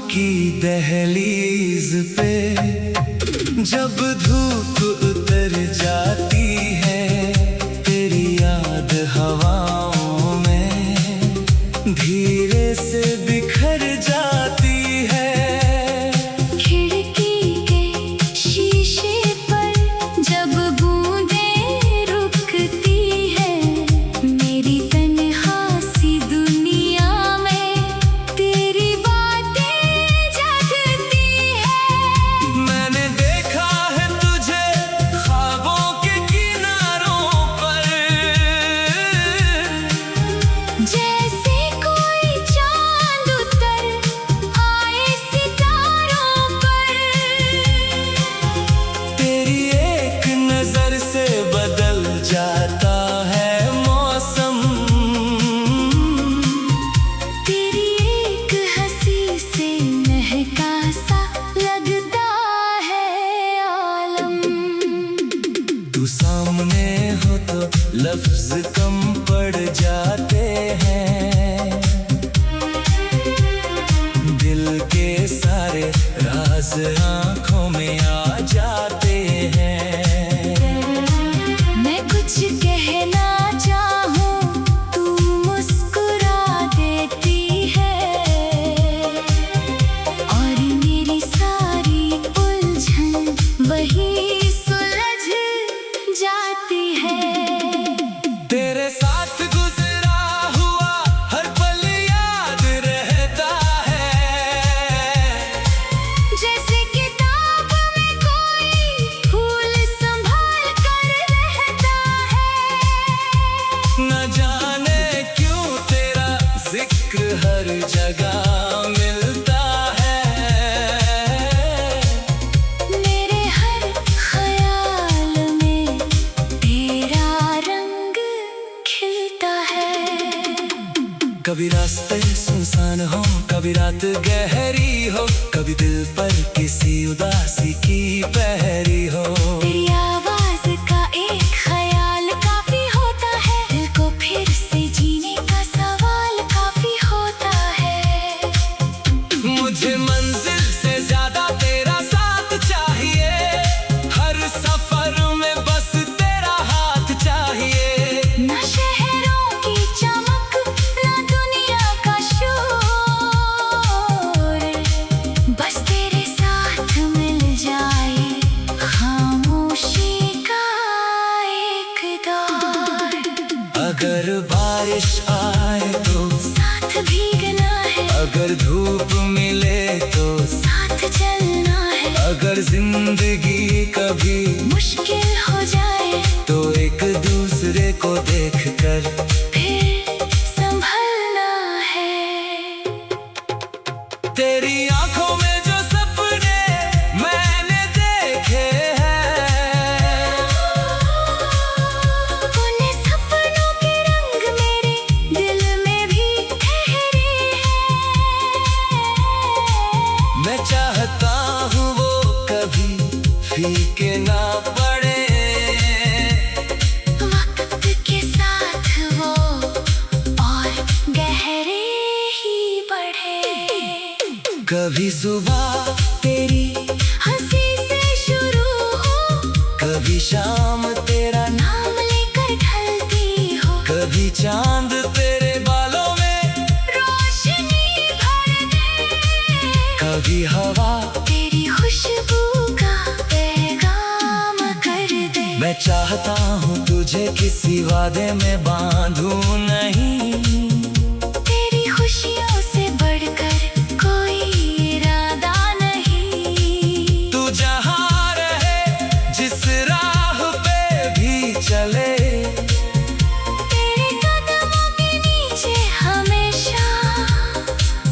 की दहलीज पे जब धूप उतर जाती है, तेरी याद हवाओं में धीरे से बिखर जाती है। खिड़की के शीशे पर जब बूंदें रुकती है, मेरी तन्हा सी दुनिया में तेरी बातें जगती है। मैंने देखा है तुझे ख्वाबों के किनारों पर, जैसे कोई चांद उतर आए सितारों पर। तेरी एक नजर से बदल जाता है मौसम, तेरी एक हंसी से महका सा लगता है आलम। तू सामने हो तो लफ्ज कम पड़ जाते हैं, दिल के सारे राज आंखों में आ जाते हैं। मैं कुछ कहना चाहूँ तू मुस्कुरा देती है, और मेरी सारी उलझन वही सुलझ जाती है। तेरे साथ गुजरा हुआ हर पल याद रहता है, जैसे किताब में कोई फूल संभाल कर रहता है। न जाने क्यों तेरा जिक्र हर जगह मिलता है। मेरे हर ख्याल में तेरा रंग खिलता है। कभी रास्ते सुनसान हो, कभी रात गहरी हो, कभी दिल पर किसी उदासी की पहरी हो। तेरी आवाज का एक ख्याल काफी होता है, दिल को फिर से जीने का सवाल काफी होता है। मुझे मंजिल से ज्यादा तेरा साथ चाहिए, हर सफर में बस तेरा हाथ चाहिए। ना शहरों की चमक, ना दुनिया का शोर, बस तेरे साथ मिल जाए खामोशी का एक दौर। अगर बारिश आए तो साथ भीगना है, अगर धूप मिले तो साथ चलना है। अगर जिंदगी कभी मुश्किल हो जाए तो एक दूसरे को देखकर फिर संभलना है। तेरी आंखों में जो सपने मैंने देखे हैं, उन सपनों के रंग मेरे दिल में भी ठहरे हैं। मैं चाहता हूँ वो कभी फीके ना पड़े, वक्त के साथ वो और गहरे ही बढ़े। कभी सुबह तेरी हंसी से शुरू हो, कभी शाम तेरा नाम लेकर ढलती हो, कभी चांद तेरे बालों में रोशनी भर दे, कभी हवा तेरी खुशबू का पैगाम कर दे। मैं चाहता हूँ तुझे किसी वादे में बांधूं नहीं, तेरी खुशियों से बढ़कर कोई इरादा नहीं। तू जहाँ रहे जिस राह पे भी चले, तेरे कदमों के नीचे हमेशा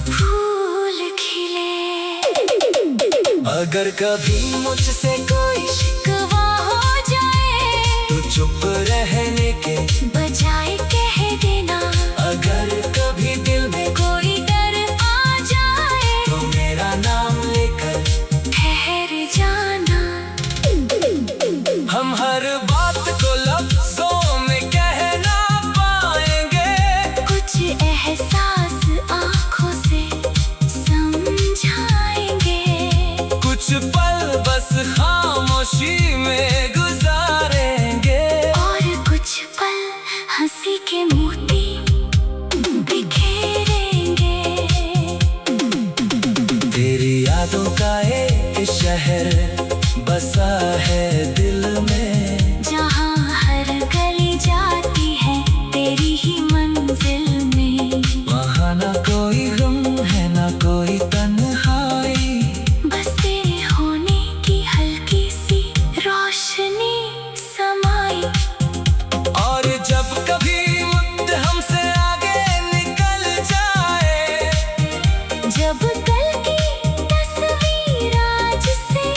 फूल खिले। अगर कभी मुझसे कोई शिकवा हो जाए तो चुप रहने के बजाय कह देना, अगर कभी दिल में कोई डर आ जाए तो मेरा नाम लेकर ठहर जाना। हम हर बात को लफ्जों में कह ना पाएंगे, कुछ एहसास आँखों से समझा खुशी में गुजारेंगे। और कुछ पल हंसी के मोती बिखेरेंगे। तेरी यादों का एक शहर बसा है दिल में, जहाँ हर गली जाती है तेरी ही मंजिल में। वहाँ ना कोई गम है ना कोई तन्हाई, बस तेरे होने की हल्की सी रोशनी समाई। और जब कभी वक्त हमसे आगे निकल जाए, जब कल की तस्वीर आज से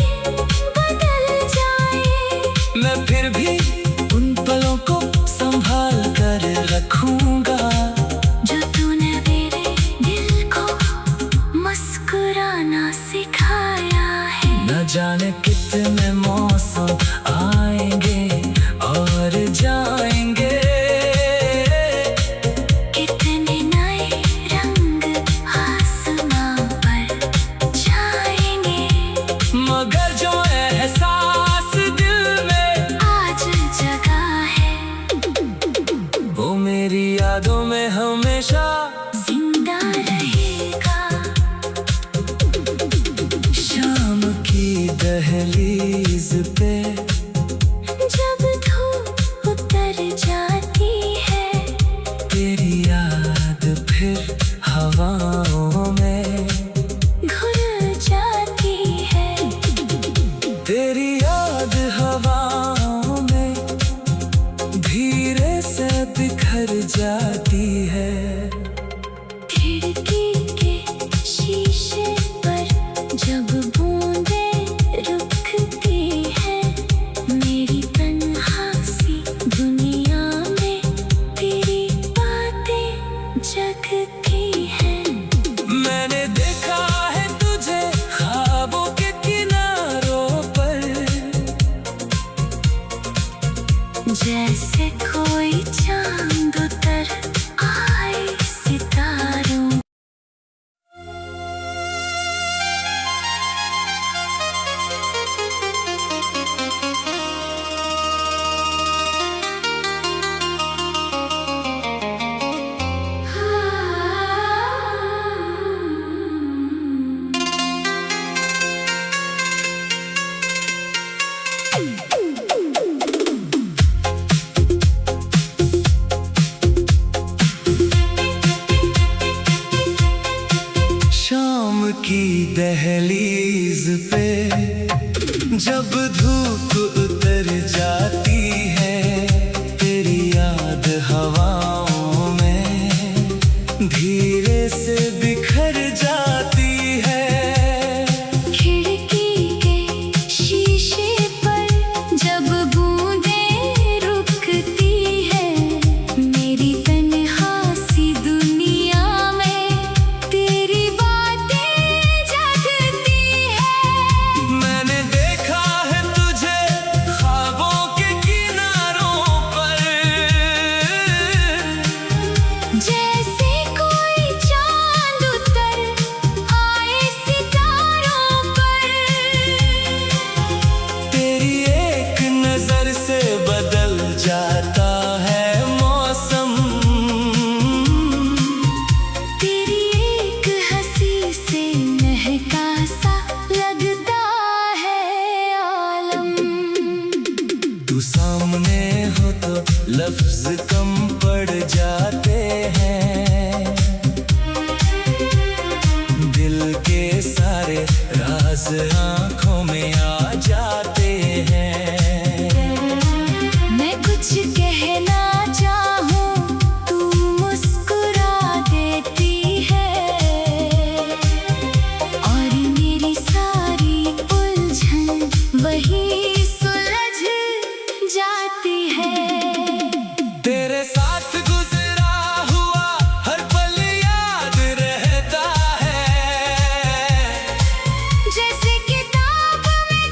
बदल जाए, मैं फिर भी उन पलों को संभाल कर रखूंगा, जो तूने मेरे दिल को मुस्कुराना सिखाया है। न जाने कितने मौसम आएंगे और जाएंगे, कितने नए रंग आसमां पर छाएंगे, मगर जो एहसास दिल में आज जगा है वो मेरी यादों में हमेशा जिंदा रहेगा। शाम की दहलीज पे जब धूप उतर जाती है, तेरी याद फिर हवाओं में घुल जाती है। तेरी याद हवाओं में धीरे से बिखर जाती है। खिड़की के शीशे पर जब बूंदें रुकती है, मेरी तन्हा सी दुनिया में तेरी बातें जगती हैं। मैंने देखा है तुझे ख्वाबों के किनारों पर, जैसे कोई चांद उतर आए सितारों। शाम की दहलीज पे जब धूप उतर जाती है, तेरी याद हवाओं में धीरे से बिखर जाती है। खिड़की के शीशे पर जब बूंदें रुकती है, मेरी तन्हा सी दुनिया में तेरी बातें जगती है। मैंने देखा है तुझे ख्वाबों के किनारों पर, जैसे कोई चांद उतर आए सितारों पर। तेरी एक नजर से बदल जाता है मौसम, तेरी एक हंसी से महका सा लगता है आलम। तू सामने हो तो लफ्ज कम पड़ जाते हैं, दिल के सारे राज आंखों में आ जाते हैं। मैं कुछ कहना चाहूँ तू मुस्कुरा देती है, और मेरी सारी उलझन वही सुलझ जाती है। तेरे साथ गुजरा हुआ हर पल याद रहता है, जैसे किताब में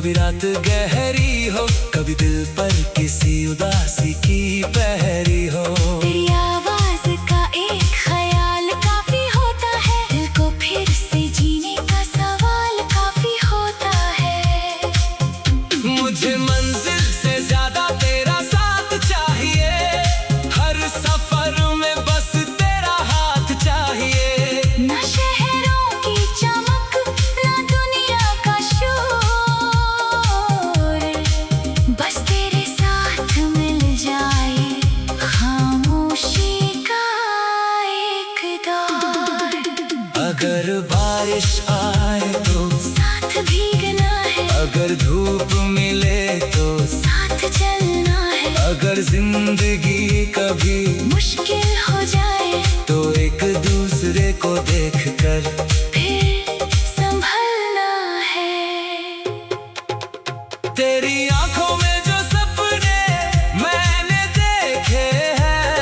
कभी रात गहरी हो, कभी दिल पर किसी उदासी की पहरी हो। तेरी आवाज का एक ख्याल काफी होता है, दिल को फिर से जीने का सवाल काफी होता है। मुझे मंजिल से ज्यादा तेरा साथ चाहिए, हर सफर में बस तेरा हाथ चाहिए। ना शहरों की चमक, ना दुनिया का शोर, बस तेरे साथ मिल जाए खामोशी का एक दौर। अगर बारिश आए तो साथ भीगना है, अगर धूप मिले तो साथ चलना है। अगर जिंदगी कभी मुश्किल हो जाए तो एक दूसरे को देखकर फिर संभलना है। तेरी आंखों में जो सपने मैंने देखे हैं,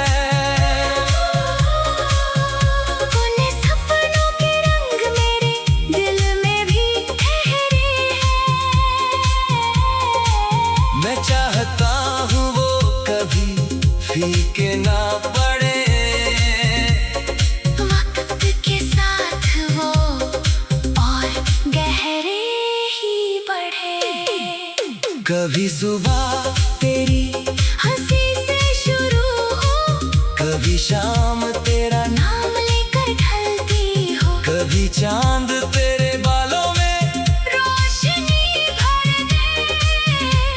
उन सपनों के रंग मेरे दिल में भी ठहरे हैं। मैं चाहता हूँ वो कभी फीके ना पड़े, वक्त के साथ वो और गहरे ही बढ़े। कभी सुबह तेरी हंसी से शुरू हो, कभी शाम तेरा नाम लेकर ढलती हो। कभी चांद तेरे बालों में रोशनी भर दे,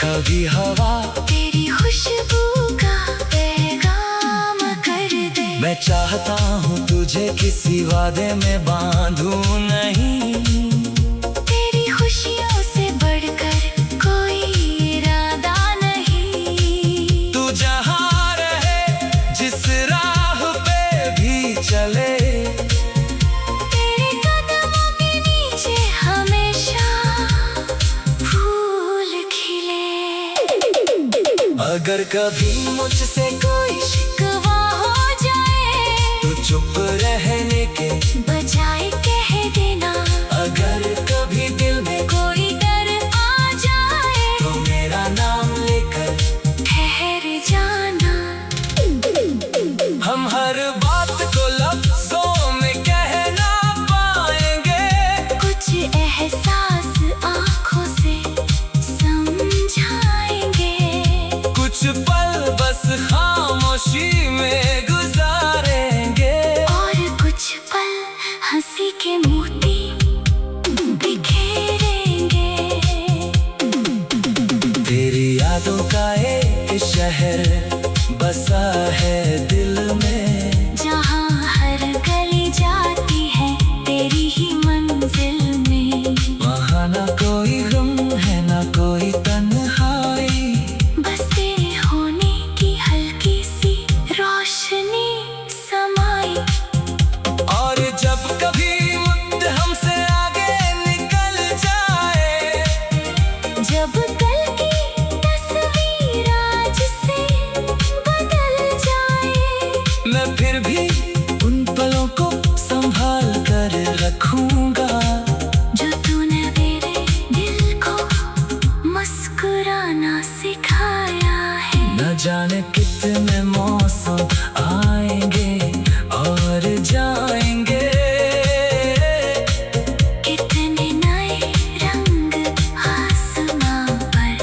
कभी हवा तेरी खुशबू का पैगाम कर दे। मैं चाहता हूँ तुझे किसी वादे में बांधूं नहीं, तेरी खुशियों से बढ़कर कोई इरादा नहीं। तू जहाँ रहे जिस राह पे भी चले, तेरे कदमों के नीचे हमेशा फूल खिले। अगर कभी मुझसे कोई शिकवा हो जाए तो चुप रहने के बजाय कह देना, अगर कभी दिल में कोई डर आ जाए तो मेरा नाम लेकर ठहर जाना। हम हर बात को लफ्जों में कह ना पाएंगे, कुछ एहसास आँखों से समझाएंगे। कुछ पल बस खामोशी में गुजारेंगे, और कुछ पल हंसी के मोती बिखेरेंगे। तेरी यादों का एक शहर बसा है दिल में, जहाँ हर गली जाती है तेरी ही मंजिल में। वहाँ ना कोई गम है ना कोई तन्हाई, बस तेरे होने की हल्की सी रोशनी समाई। और जब कभी वक्त हमसे आगे निकल जाए, जब कल की तस्वीर आज से बदल जाए, मैं फिर भी उन पलों को संभाल कर रखूंगा, जो तूने मेरे दिल को मुस्कुराना सिखाया है। न जाने कितने मौसम आएंगे और जाएंगे, कितने नए रंग आसमां पर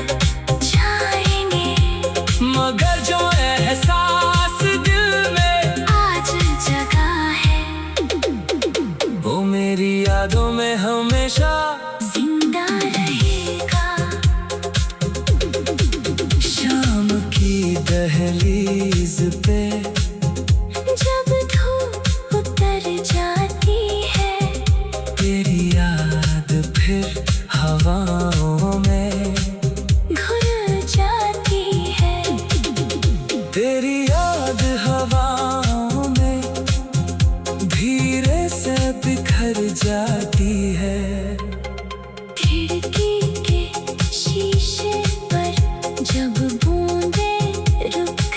छाएंगे, मगर जो एहसास दिल में आज जगा है वो मेरी यादों में हमेशा जिंदा रहेगा। शाम की दहलीज पे जब धूप उतर जाती है, तेरी याद फिर हवाओं में घुल जाती है। तेरी याद हवाओं में धीरे से बिखर जाती है। खिड़की के शीशे पर जब बूंदें रुक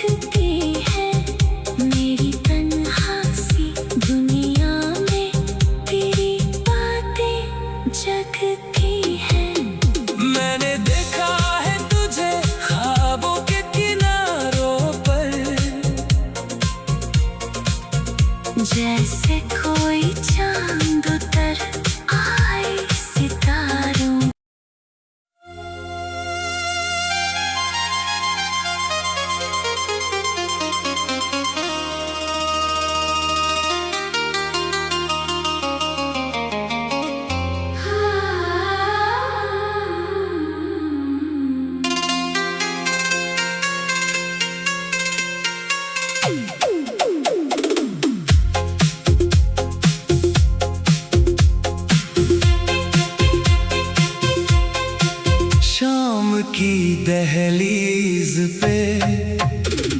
शाम की दहलीज पे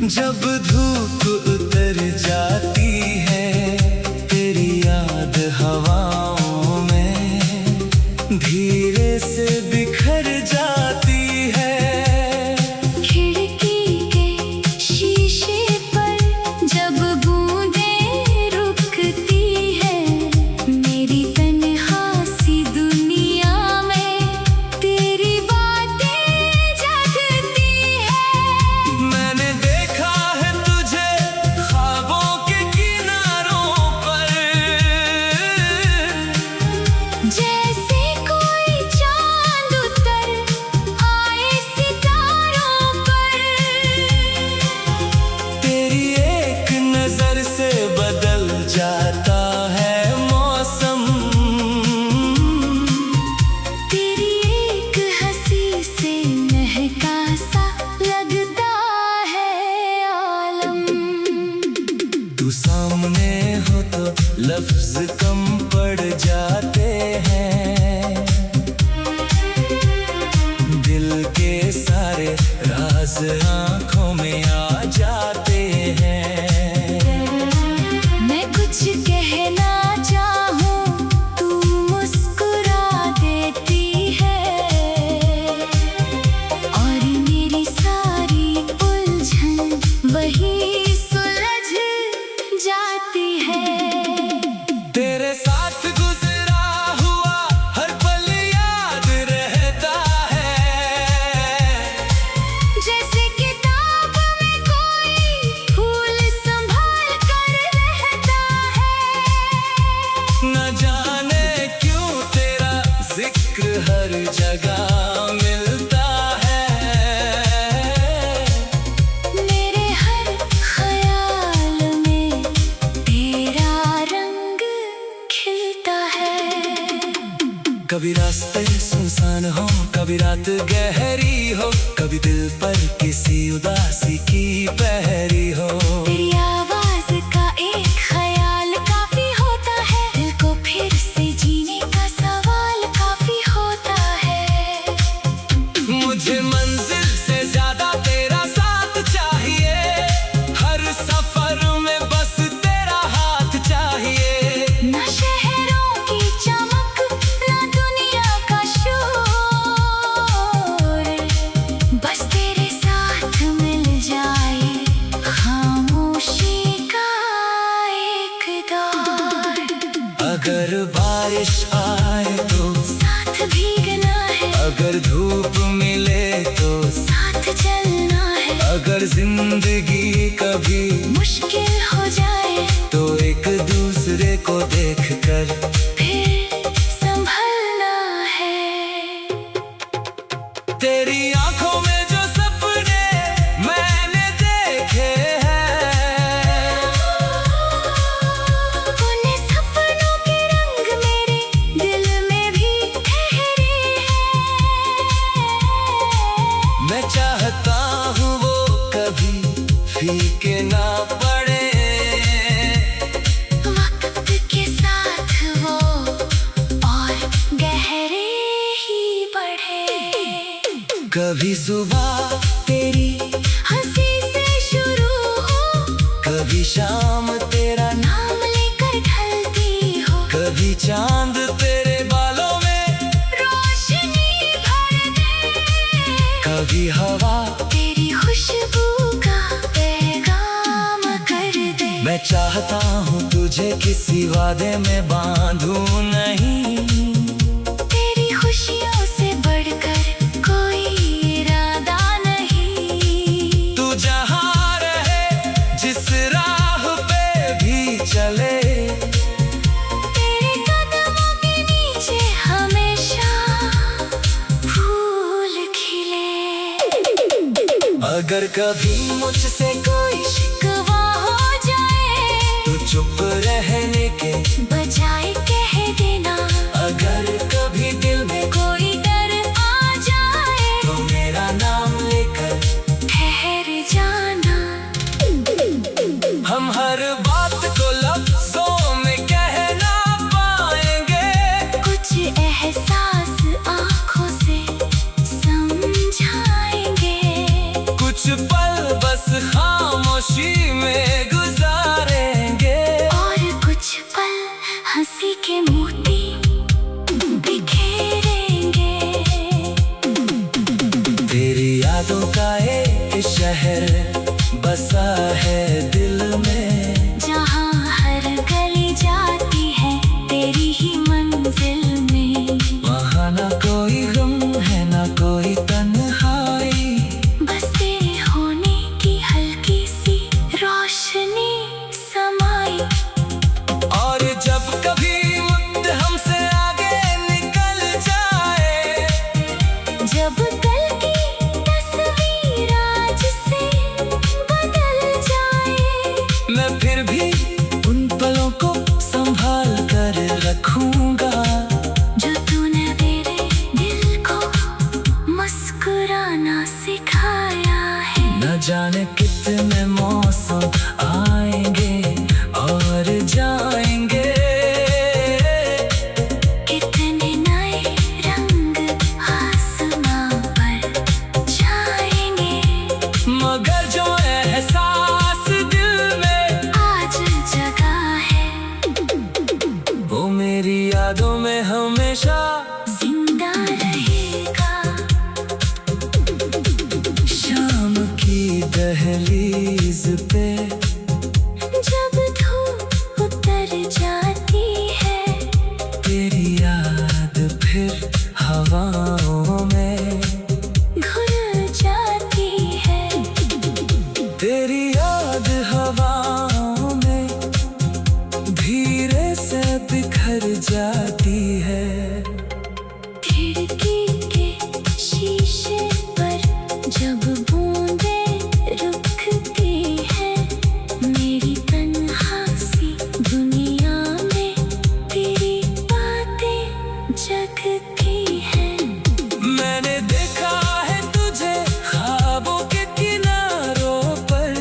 जब धूप उतर जाती है, तेरी याद हवाओं में धीरे से बिखर जाती है। खिड़की के शीशे पर जब बूंदें रुकती है, मेरी तन्हा सी दुनिया में तेरी बातें जगती है। मैंने देखा है तुझे ख्वाबों के किनारों पर, जैसे कोई चांद उतर आए सितारों पर। तेरी एक नजर से बदल जाता है मौसम, तेरी एक हंसी से महका सा लगता है आलम। तू सामने हो तो लफ्ज कम पड़ जाते हैं, दिल के सारे राज आंखों में आ जाते हैं। मैं कुछ कहना चाहूँ, तू मुस्कुरा देती है, और मेरी सारी उलझन वही सुलझ जाती है। तेरे साथ गुजरा हुआ हर पल याद रहता है, जैसे किताब में कोई फूल संभाल कर रहता है। न जाने क्यों तेरा जिक्र हर जगह मिलता है। मेरे हर ख्याल में तेरा रंग खिलता है। कभी रास्ते सुनसान हो, कभी रात गहरी हो, कभी दिल पर किसी उदासी की पहरी हो। तेरी आवाज का एक ख्याल काफी होता है, दिल को फिर से जीने का सवाल काफी होता है। मुझे मंजिल से ज्यादा तेरा साथ चाहिए, हर सफर में बस तेरा हाथ चाहिए। ना शहरों की चमक, ना दुनिया का शोर, बस तेरे साथ मिल जाए खामोशी का एक दौर। अगर बारिश आए तो, साथ भीगना है, अगर धूप मिले तो, साथ चलना है, अगर जिंदगी कभी मुश्किल हो जाए तो एक दूसरे को देखकर फिर संभलना है। तेरी आंखों में जो सपने मैंने देखे हैं, उन सपनों के रंग मेरे दिल में भी ठहरे हैं। मैं चाहता हूँ वो कभी फीके ना पड़े, वक्त के साथ वो और गहरे ही बढ़े। कभी सुबह तेरी हंसी से शुरू हो, कभी शाम तेरा नाम लेकर ढलती हो, कभी चांद तेरे बालों में रोशनी भर दे, कभी हवा तेरी खुशबू का पैगाम कर दे। मैं चाहता हूँ तुझे किसी वादे में बांधूं नहीं, तेरी खुशियों से बढ़कर कोई इरादा नहीं। तू जहाँ रहे जिस राह पे भी चले, तेरे कदमों के नीचे हमेशा फूल खिले। अगर कभी मुझसे कोई शिकवा हो जाए तो चुप रहने के बजाय कह देना, अगर कभी दिल में कोई डर आ जाए तो मेरा नाम लेकर ठहर जाना। हम हर बात को लफ्जों में कह ना पाएंगे, कुछ एहसास आँखों से खामोशी में गुजारेंगे। और कुछ पल हंसी के मोती बिखेरेंगे। तेरी यादों का एक शहर बसा है दिल में, जहाँ हर गली जाती है तेरी ही मंजिल में। वहाँ ना कोई गम है ना कोई तन्हाई, बस तेरे होने की हल्की सी रोशनी समाई। और जब कभी वक्त हमसे आगे निकल जाए, जब कल की तस्वीर आज से बदल जाए, मैं फिर भी उन पलों को संभाल कर रखूंगा, जो तूने मेरे दिल को मुस्कुराना सिखाया है। न जाने कितने मौसम आएंगे और जाएंगे, कितने नए रंग आसमां पर छाएंगे, मगर जो एहसास दिल में आज जगा है वो मेरी यादों में हमेशा जिंदा रहेगा। शाम की दहलीज पे जब धूप उतर जाती है, तेरी याद फिर हवाओं में घुल जाती है। तेरी याद हवाओं में धीरे से बिखर जाती है। खिड़की के शीशे पर जब बूंदें रुकती है, मेरी तन्हा सी दुनिया में तेरी बातें जगती हैं। मैंने देखा है तुझे ख्वाबों के किनारों पर,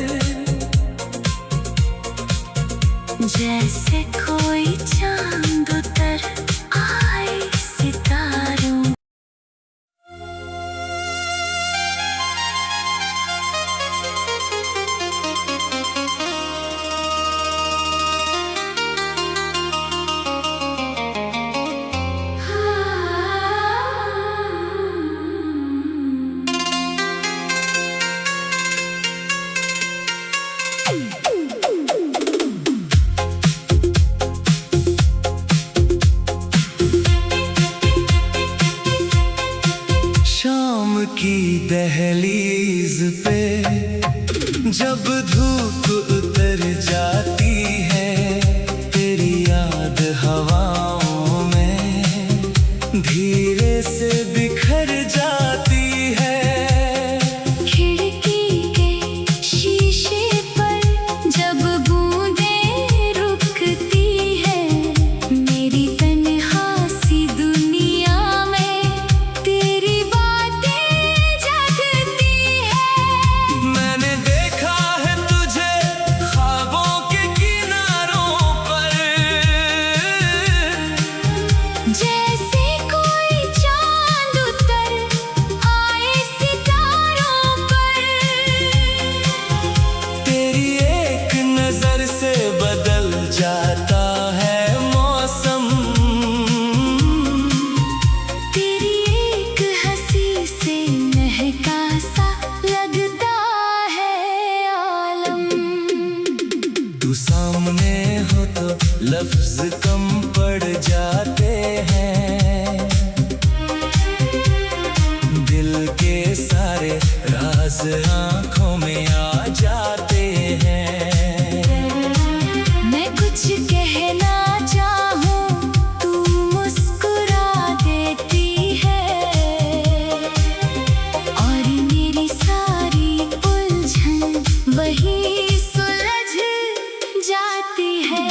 जैसे कोई चांद उतर आए सितारों। शाम की दहलीज पे जब धूप उतर जाती है, तेरी याद हवाओं में धीरे से बिखर जाती है। खिड़की के शीशे पर जब बूंदें रुकती है, मेरी तन्हा सी दुनिया में तेरी बातें जगती है। मैंने देखा है तुझे ख्वाबों के किनारों पर, जैसे कोई चांद उतर आए सितारों पर। तेरी एक नजर से बदल जाता है मौसम, तेरी एक हंसी से महका सा लगता है आलम। तू सामने हो तो लफ्ज कम पड़ जाते हैं, दिल के सारे राज आंखों में आ जाते हैं। मैं कुछ कहना चाहूँ तू मुस्कुरा देती है, और मेरी सारी उलझन वही सुलझ जाती है।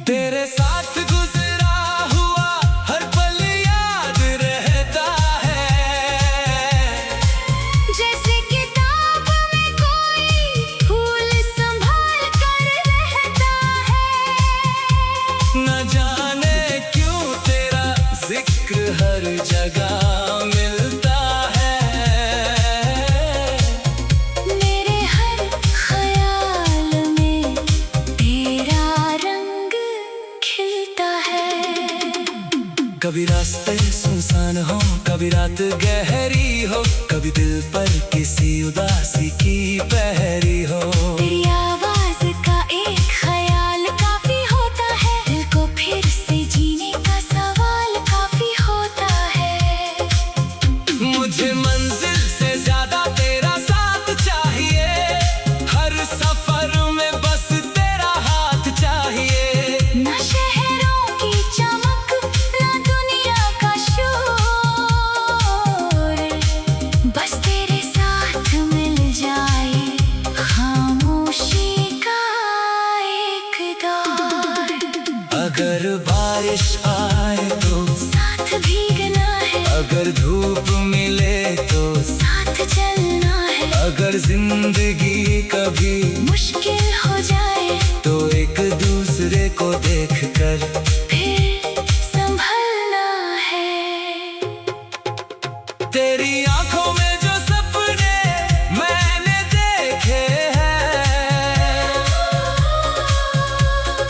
तेरे साथ गुजरा हुआ हर पल याद रहता है, जैसे किताब में कोई रात गहरी हो, कभी दिल पर किसी उदासी की पहरी हो। तेरी आवाज का एक ख्याल काफी होता है, दिल को फिर से जीने का सवाल काफी होता है। मुझे मंजिल से ज्यादा तेरा साथ चाहिए, हर सफर में बस तेरा हाथ चाहिए। ना शहरों की चमक, ना दुनिया का शोर, बस तेरे साथ मिल जाए खामोशी का एक दौर। अगर बारिश आए तो साथ भीगना है, अगर धूप मिले तो साथ चलना है। अगर जिंदगी कभी मुश्किल हो जाए तो एक दूसरे को देखकर फिर संभलना है। तेरी आंखों में जो सपने मैंने देखे हैं,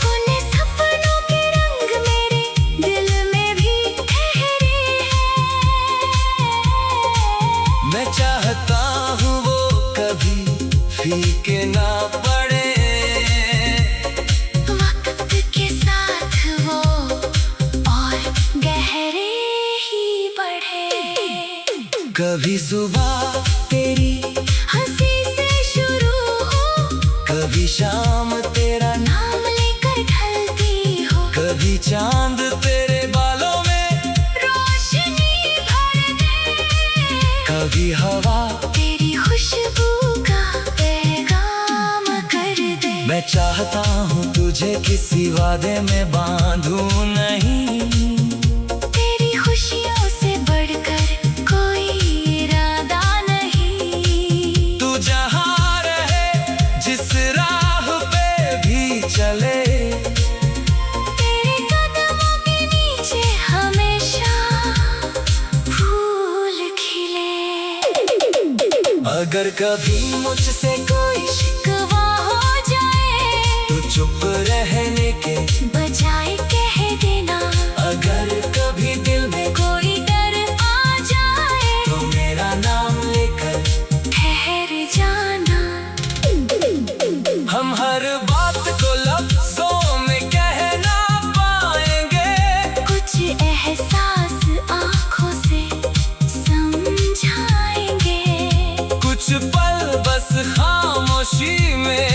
उन सपनों के रंग मेरे दिल में भी ठहरे हैं। मैं चाहता हूँ वो कभी फीके ना पड़े। वक्त के साथ वो और गहरे ही बढ़े। कभी सुबह तेरी हंसी से शुरू हो, कभी शाम तेरा नाम लेकर ढलती हो। कभी चांद तेरे बालों में रोशनी भर दे, कभी हवा तेरी खुशबू का पैगाम कर दे। मैं चाहता हूँ तुझे किसी वादे में बांधूं नहीं, तेरी खुशियों से बढ़कर कोई इरादा नहीं। तू जहाँ रहे जिस राह पे भी चले, तेरे कदमों के नीचे हमेशा फूल खिले। अगर कभी मुझसे कोई शिकवा हो जाए तो चुप रहने के बजाय कह देना। अगर कभी दिल में कोई डर आ जाए तो मेरा नाम लेकर ठहर जाना। हम हर बात को लफ्जों में कह ना पाएंगे, कुछ एहसास आँखों से समझाएंगे। कुछ पल बस खामोशी में